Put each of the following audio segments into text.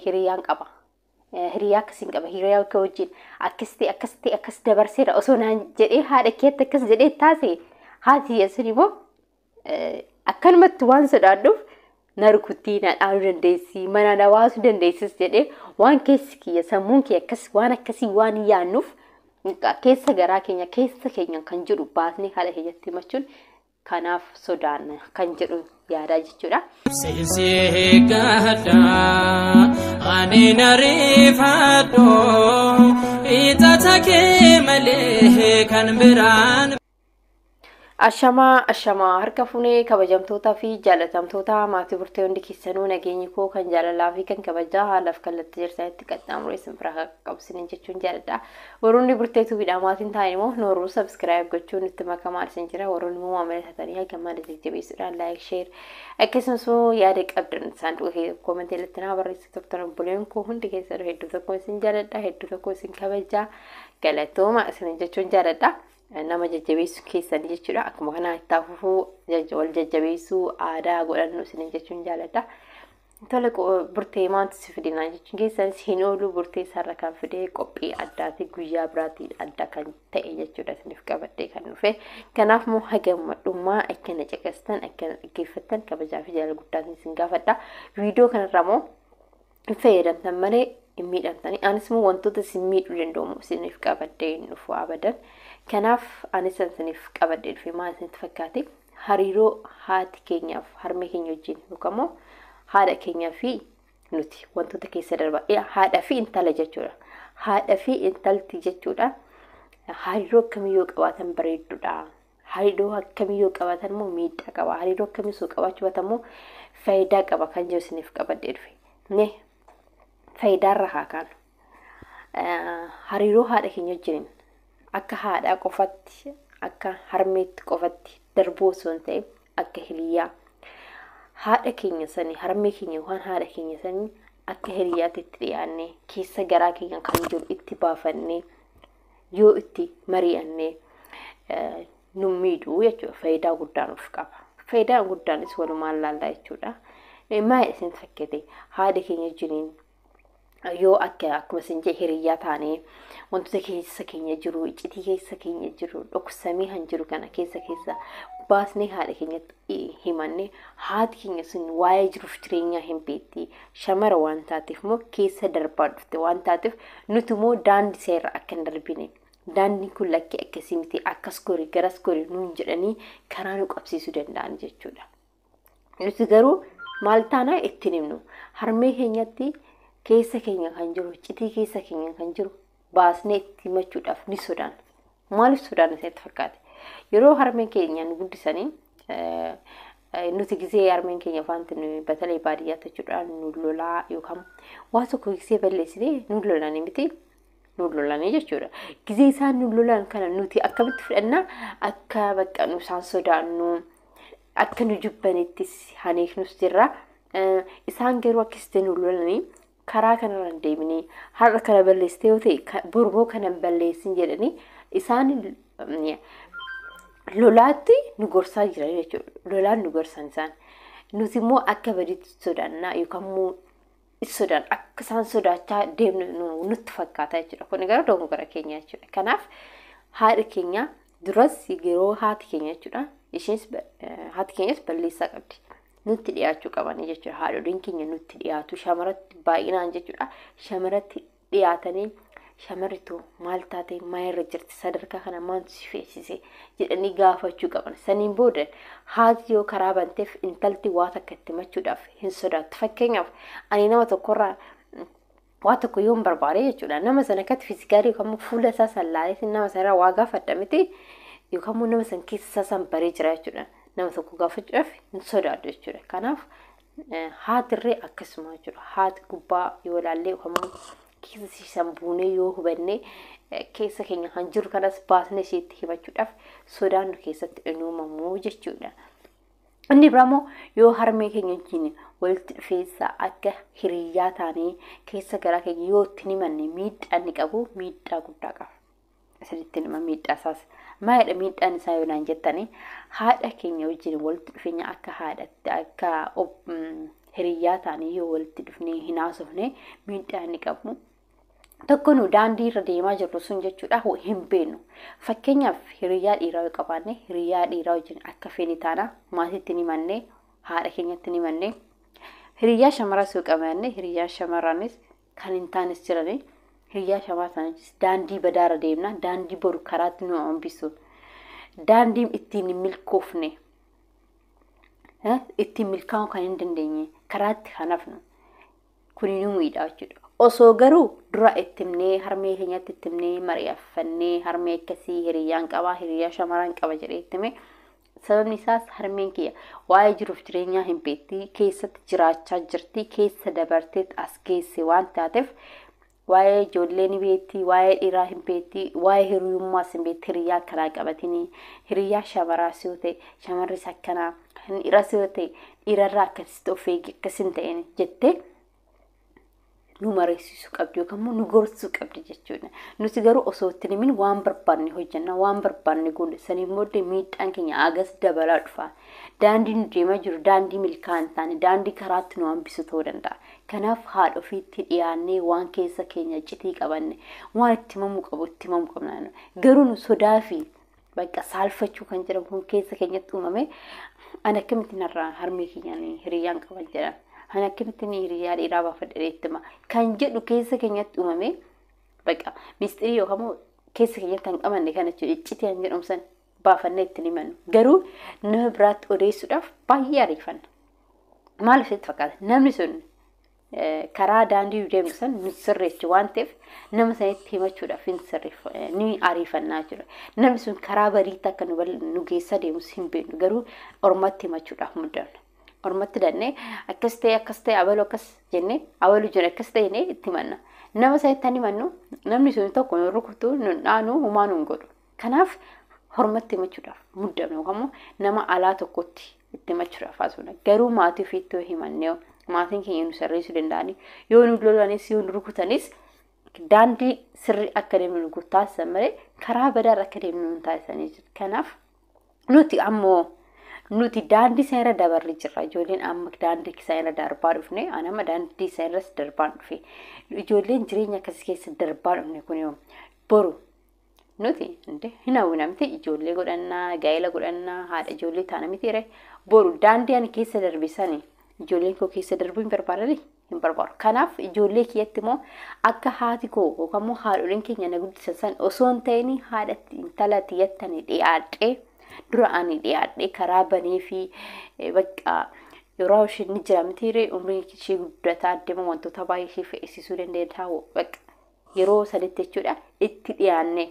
hiriyaan qaba. Hiriyaa akkasiin qaba. Hiriyaa kee wajjin akkas dabarseera osoo naan jedhee haadha keetti akkas jedhee taase haati yeessin immoo akkanumatti waan sodaadhuuf na rukutii na dhaanuu dandeessi mana na baasuu dandeessis jedhee waan keessi kiyya sammuun kee akkas waan akkasii waan yaannuuf keessa garaa keenya kan jedhu baasnee haadha keenyatti himachuun kanaaf sodaanna kan jedhu yaadaa jechuudha. Seensi gada ani narifadho itata kee malee kan biraan. Ashamaa harka funee kabajamtoota fi jaalatamtoota maatii burtee hundi keessanuu nageenyi koo kan jaalalaa fi kan kabajaa haalaaf kallattii jirtanitti qaxxaamuree sinfiraa qabsinin jechuun jaaladha. Warroonni burteetu bidhamaatiin ta'an immoo nooruu subscribe gochuun itti makamaa isin jira. Warroonni immoo maamila taatanii hagamaa jajjabeessuudhaan like share akkasumas yaada qabdan saanduqa koomentii irratti naa barreessitu turtan obboleen koo hundi keessanuu hedduu tokko isin jaaladha. Hedduu tokko isin kabajaa galatooma isin jechuun jaaladha. Nama jajjabeessu keessanii jechuudha. Akkuma kana itti afufuu wal jajjabeessuu aadaa godhannu isin jechuun jaaladha. Tola burtee maantu si fidinaa jechuun keessanis hin oolu burtee sarara kan fidee qophii addaati guyyaa biraatiin adda kan ta'e jechuudha isiniif qabadhee kan dhufe. Kanaaf moo hagammadhummaa akkana caqastan akkana dhaggeeffattan kabajaa fi jaalala guddaan isin gaafadha. Viidiyoo kanarraa moo hin fayyadamtan malee hin miidhamtanii anis moo wantoota isin miidhuu danda'u isiniif qabadhee hin dhufu abadan. Kanaaf anis isiniif qabadhee dhufe maal isinitti fakkaate hariiroo haati keenyaaf harmee keenya wajjin yookaan immoo haadha keenyaa fi nuti wantoota keessa darba haadha fi intala jechuudha. Haadha fi intalti jechuudha. Hariiroo akkamiyyoo qabaatan bareedduudha. Hariiroo akkamiyyoo qabaatan immoo miidhaa qaba. Hariiroo akkamiyyoo qabaachuu baatan immoo faayidaa qaba kan jiru isiniif qabadhee dhufe. Faayidaarra haa kaanu. Hariiroo haadha keenya wajjin akka haadhaa qofatti akka harmeetti qofatti darbuu osoo hin ta'in akka hiriyaa haadha keenya sanii harmee keenya waan haadha keenya sanii akka hiriyaatti itti dhiyaannee keessa garaa keenya kan jiru itti baafannee yoo itti mari'annee nu miidhuu jechuudha. Faayidaa guddaa nuuf qaba. Faayidaan guddaanis walumaan laallaa jechuudha. Maal isin fakkeete haadha keenya wajjiniin yoo akkuma isin jee hiriyaa taanee wantoota keessa keenya jiru iccitii keessa keenya jiru dhoksamee han jiru kana keessa baasnee haadha keenyatti himannee haati keenya sun waa'ee jiruuf jireenyaa hin beekti shamara waan taateef moo keessa darbaa dhufte waan taateef nuti moo daandii seera akka hin darbine daandii kun lakkee akkasii miti akkas gorii garas gorii nuun jedhanii karaa nu qabsiisuu danda'an jechuudha. Nuti garuu maal taanaa ittiin himnu harmee keenyatti keessa keenya kan jiru iccitii keessa keenya kan jiru baasnee itti himachuudhaaf ni sodaanna. Maaliif sodaanna isinitti fakkaate? Yeroo harmeen keenya nu guddisanii nuti gisee harmeen keenya faanti batalee baadiyyaatti jechuudhaan nu lolaa yookaan waan tokko gisee balleessitee nu lolanii miti nu lolanii jechuudha. Gisee isaan nu lolan kana nuti akkamitti fudhannaa akka bakka nu isaan sodaannu akka nu jibbanittis haneeknus jirra. Isaan garuu akkasitti nu lolanii karaa kanarraan deemanii har'a kana balleessitee yoo ta'e burmoo kana balleessin jedhanii isaan lolaatti nu gorsaa jiran jechuudha. Lolaan nu gorsan isaan nuti immoo akka badiitti sodaannaa yookaan immoo sodaan akka isaan sodaachaa deemnu nutti fakkaata jechuudha. Kun gara dogongora keenya jechuudha. Kanaaf haadha keenya duras yeroo haati keenya jechuudha. Isheenis haati keenyas balleessaa qabdi. Nutti dhiyaachuu qabanii jechuudha. Haadholiin keenya nutti dhiyaatu shamarratti baay'inaan jechuudha. Shamarratti dhiyaatanii shamarritu maal taatee maalirra jirti sadarkaa kana maaltu si feesise jedhanii gaafachuu qaban. Saniin booda haati yoo karaa banteef intalti waa takka itti himachuudhaaf hin sodaattu. Fakkeenyaaf ani nama tokkorraa waa tokko yoo hin barbaade jechuudha. Nama sana akkatti fiizikaalii yookaan fuula isaa sallaalee nama sanarraa waa gaafadha miti yookaan nama san keessa isaa san baree jira jechuudha. Nama tokko gaafachuudhaaf hin sodaadhu jechuudha. Kanaaf haatirree akkasuma jechuudha. Haati gubbaa yoo ilaallee yookaan keessa isaan buunee yoo hubannee keessa keenya kan jiru kanas baasnee isheetti himachuudhaaf sodaan nu keessatti hin uumamu jechuudha. Inni biraamoo yoo harmee keenya wajjin walitti dhufeessa akka hiriyaa taanee keessa garaa keenya yoo itti himanne miidhaa inni qabu miidhaa guddaa qaba. Asirratti nama miidhaa isaas maalidha miidhaan isaa yoo naan jettanii haadha keenya wajjin walitti dhufeenya akka haadhatti akka hiriyaa taanii yoo walitti dhufnee hin haasofne miidhaa inni qabu. Tokko nu daandii irra deemaa jirru sun jechuudha hin beeknu. Fakkeenyaaf hiriyaa dhiiraa yoo qabaanne hiriyaa dhiiraa wajjin akka feene taana maatiitti ni mannee haadha keenyatti ni mannee hiriyaa shamaras yoo qabaanne hiriyaa shamarranis kan hin taanes jiranii hiriyaa shamarranis daandii badaara deemna daandii boru karaatti nu hambisu daandii ittiin hin milkoofne ittiin milkaa'uu kan hin dandeenye karaatti hanafnu kuni nu miidhaa jechuudha. Osoo garuu dura ittimnee harmee keenyatti ittimnee mari'affannee harmee akkasii hiriyaan qabaa hiriyaa shamarran qaba jedhee ittime sababni isaas harmeen kiyya waa'ee jiruuf jireenyaa hin beekti keessatti jiraachaa jirti keessa dabartee as geesse waan taateef waa'ee ijoollee ni beekti waa'ee dhiiraa hin beekti waa'ee hiriyummaas hin beekti hiriyaa akkanaa qabatini hiriyaa shamaraas yoo ta'e shamarris akkanaa dhiiras yoo ta'e dhiirarraa akkasitti of eegi akkasin ta'een jettee nu mareessisuu qabdi yookaan immoo nu gorsuu qabdi jechuudha. Nuti garuu osoo itti himin waan barbaanne hojjenna waan barbaanne goone saniin booddee miidhaan keenya agas dabalaa dhufa. Daandii nu deemaa jiru daandii milkaa'aa taane daandii karaatti nu hambisu ta'uu danda'a. Kanaaf haadha ofiitti dhiyaannee waan keessa keenya citii qabanne waan itti himamuu qabu itti himamuu qabna. Garuu nu sodaa fi bakka saalfachuu kan jedhamu kun keessa keenyatti uumame an akkamitti narraa harmee keenyaan hiriyaan qaban jedhan. Ana akkamitti hiriyaa dhiiraa baafadhee ittima kan jedhu keessa keenyatti uumame bakka mistirii yookaan keessa keenyatti kan qabanne kana jechuudha iccitii kan jedhamsan baafannee ittiin himannu garuu nama biraatti odeessuudhaaf baay'ee ariifanna maaliif itti fakkaata namni sun karaa daandii deemnu san nu sirreechi waan ta'eef nama sanitti himachuudhaaf ni ariifannaa jira namni sun karaa bariitti akka nu geessa deemus hin beeknu garuu ormatti himachuudhaaf muddanna. Ormatti dannee akkas ta'e abaluu akkas jennee abaluu jiru akkas ta'e itti himanna. Nama sanitti ani himannu namni sun tokko nu rukutu nu dhaanu humaa nu hin godhu. Kanaaf ormatti himachuudhaaf muddamne yookaan nama alaa tokkotti itti himachuudhaaf haasofna. Garuu maatii ofiitti yoo himannee maatiin keenya nu sirreessuu danda'anii yoo nu lolanis yoo nu rukutanis daandii sirrii akka deemnu nu taasisan malee karaa badaarra akka deemnu nu taasisanii jiru. Kanaaf nuti daandii isaa irra dabarri jirra. Ijoolleen amma daandii isaa irra darbaa dhufne anama daandii isaa irras darbaan dhufe. Ijoolleen jireenya akkasii keessa darbaa dhufne kun boru nuti hin hawwina miti ijoollee godhannaa gaa'ela godhannaa haadha ijoollee taana miti ire boru daandii ani keessa darbisanii ijoolleen koo keessa darbuu hin barbaadani hin barbaadu. Kanaaf ijoollee kiyyatti immoo akka haati koo yookaan immoo haadholeen keenya na guddisan san osoo hin ta'in haadha intala tiyattanii dhiyaadhee dura ani dhiyaadhee karaa banee fi bakka yeroo isheen ni jira mitiiree umrii ishee guddataa adeema wantoota baay'ee ishee fe'isisuu dandeenya bakka yeroo sadiitti jechuudha itti dhiyaannee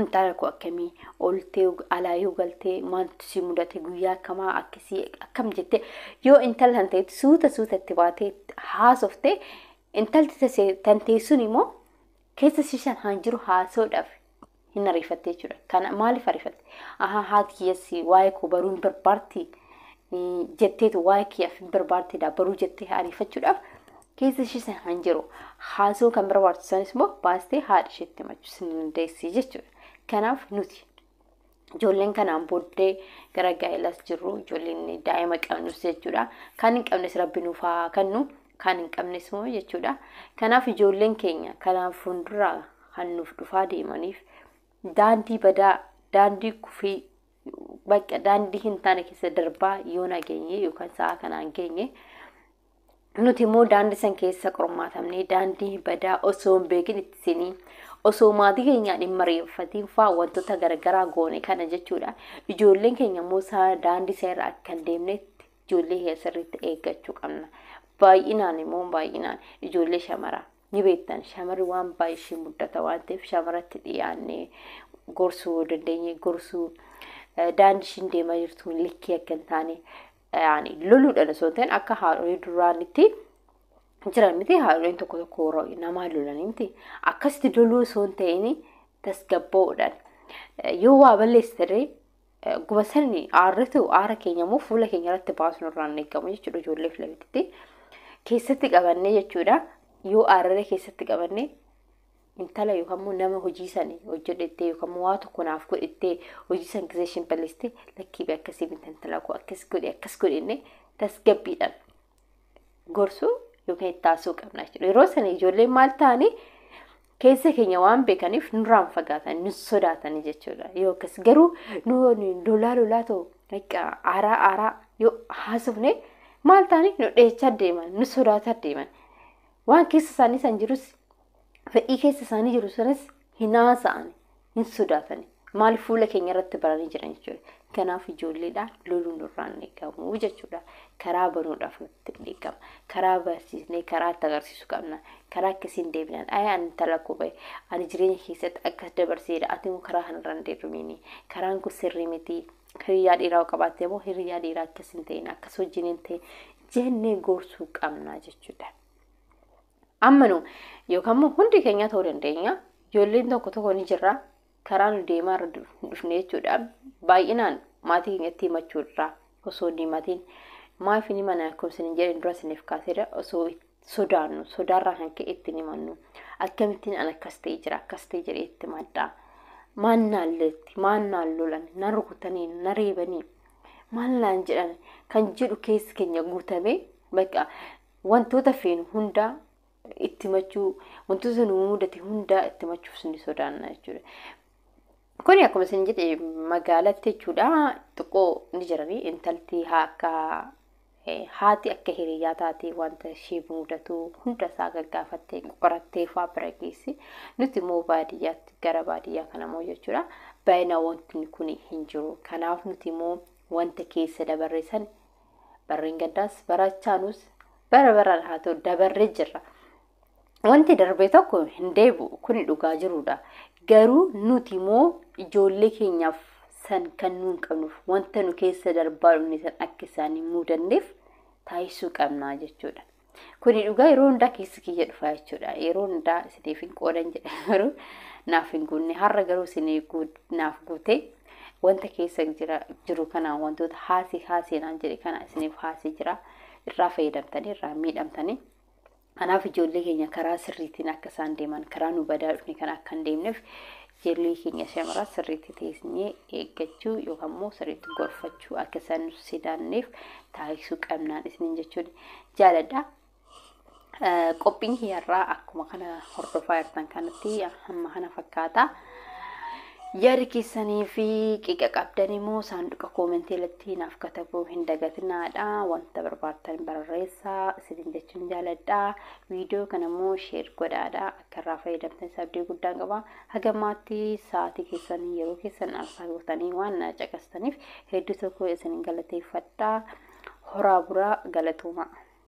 intala koo akkamii oltee alaa yoo galtee maaltu si mudate guyyaa akkamaa akkasii akkam jettee yoo intala tan ta'etti suuta itti baatee haasoftee intalti tan teessuun immoo keessa shishan haan jiru haasa'uudhaaf hin ariifattee jechuudha. Kana maaliif ariifatte? Haati kiyyassi waa'ee koo baruu hin barbaarti jetteetu waa'ee kiyyaaf hin barbaartedha baruu jettee ariifachuudhaaf keessa ishiisan han jiru haasoo kan barbaachisanis immoo baastee haadha isheetti himachuu ni dandeessi jechuudha. Kanaaf nuti ijoolleen kanaan booddee gara gaa'elaas jirru ijoolleen daa'ima qabnus jechuudha. Kan hin qabnes rabbi nuuf haa kennu kan hin qabnes immoo jechuudha. Kanaaf ijoolleen keenya kanaaf fuulduraa kan nuuf dhufaa deemaniif daandii badaa daandii kufii bakka daandii hin taane keessa darbaa yoo nageenye yookaan sa'a kanaan geenye nuti immoo daandii san keessa qormaatamnee daandii badaa osoo hin beekin itti seenii osoo maatii keenyaan hin mari'afatiin fa'aa wantoota garaagaraa goone kana jechuudha. Ijoolleen keenya immoo daandii isaa irra akka hin deemnetti ijoollee keessatti eeggachuu qabna. Baay'inaan ijoollee shamaraa ni beektan shamarri waan baay'ee ishee muddata waan ta'eef shamaratti dhiyaannee gorsuu dandeenye gorsuu daandii ishiin deemaa jirtu likkii akka hin taane loluudhaan osoo ta'an akka haadholii duraanitti jiran miti haadholiin tokko namaa lolanii miti akkasitti loluu osoo hin ta'in tasgabbaa'uudhaan yoo waa balleessitaree guba sanni aarritu aara keenya immoo fuula keenya irratti baasuun irraan eegamu jechuudha. Ijoollee filatitti keessatti qabannee jechuudha. Yoo aarree keessatti qabannee intala yookaan immoo nama hojii sana hojjettee yookaan waa tokko naaf godhettee hojii sana gizeeshin balleessite lakkii akkasii intala koo akkas godhenne tasgabbiidhaan gorsuu yookaan taasisuu qabna jechuudha. Yeroo sana ijoolleen maal ta'anii keessa keenya waan beekaniif nurraan fagaatan nu sodaatanii jechuudha. Yoo akkas garuu nu lolaa ta'u aaraa yoo haasofne maal ta'anii nu dheechaa deeman nu sodaataa deeman waan keessa isaanii san jirus fedhii keessa isaanii jiru sanas hin haasa'ani hin sodaatani maaliif fuula keenya irratti baranii jiran jechuudha. Kanaaf ijoolleedhaan loluun nurraan eegamu jechuudha. Karaa banuudhaaf nutti eegama. Karaa barsiisnee karaa itti agarsiisuu qabna. Karaa akkasiin deebinan ani intala kophee ani jireenya keessatti akkas dabarseedha ati immoo karaa kanarraan deebiini. Karaan kun sirrii miti. Hiriyaa dhiiraa qabaattee immoo hiriyaa dhiiraa akkas hin ta'in akkas wajjin hin ta'in jennee gorsuu qabna jechuudha. Ammanu yookaan immoo hundi keenya ta'uu dandeenya. Ijoolleen tokko ni jirra. Karaa nu deemaa irra dhufne jechuudha. Baay'inaan maatii keenyatti himachuu irraa osoo diimatiin maaf inni mana akkuma isin jedhan dura isiniif kaaseera osoo sodaannu sodaarraa kan ka'e itti himannu akkamittiin an akkas ta'e jira akkas ta'e jedhee itti maddaa maan naalleetti maan naal lolan na rukutanii na reebanii maal naan jedhan kan jedhu keessi keenya guutamee bakka wantoota feenu hundaa itti himachuu wantoota nu mudate hundaa itti himachuuf ni sodaanna jechuudha. Kuni akkuma isin jedhe magaalatti jechuudha xiqqoo ni jiranii intalti haati akka hiriyaa taatee wanta ishee mudatu hunda isaa gaggaafattee qorattee fa'aa bira geessi. Nuti immoo baadiyyaatti gara baadiyyaa kanamoo jechuudha. Baay'inaan wanti kun hin jiru. Kanaaf nuti immoo wanta keessa dabarreessan barreen gaddaas barachaanus baraan haa ta'u dabarree jirra. Wanti darbee tokko hin deebi'u kun dhugaa jirudha. Garuu nuti immoo ijoollee keenyaaf san kan nuun qabnuuf wanta nu keessa darbaa dhufne san akka isaanii mudanneef taasisuu qabnaa jechuudha. Kuni dhugaa yeroo hundaa keessa kiyya dhufaa jechuudha. Yeroo hundaa isiniif hin qoodan jedha garuu naaf hin guunne har'a garuu isiniif naaf guute wanta keessa jiru kanaan wantoota haaseenaan jedhe kana isiniif haasee jira irraa fayyadamtanii irraa miidhamtanii. Kanaaf ijoollee keenya karaa sirriitiin akka isaan deeman karaa nu badaa dhufne kana akka hin deemneef ijoollee keenya shamaraa sirriitti teessinee eeggachuu yookaan immoo sirriitti gorfachuu akka isaan nu sodaanneef taasisuu qabnaan isiniin jechuudha. Jaaladha. Qophiin kiyyaarraa akkuma kana hordofaa jirtan kanatti hamma kana fakkaata. Yaada keessanii fi qiqa qabdan immoo saanduqa koomentii irratti naaf katabuu hin dagatinaadha. Wanta barbaaddan barreessaa isiniin jechuun jaaladha. Viidiyoo kana immoo sheer godhaadha. Akka irraa fayyadamtan sabdii guddaan qaba. Hagamaatti sa'aatii keessanii yeroo keessan aarsaa gootanii waan na caqastaniif hedduu tokko isiniin galateeffadha. Horaa buraa galatooma.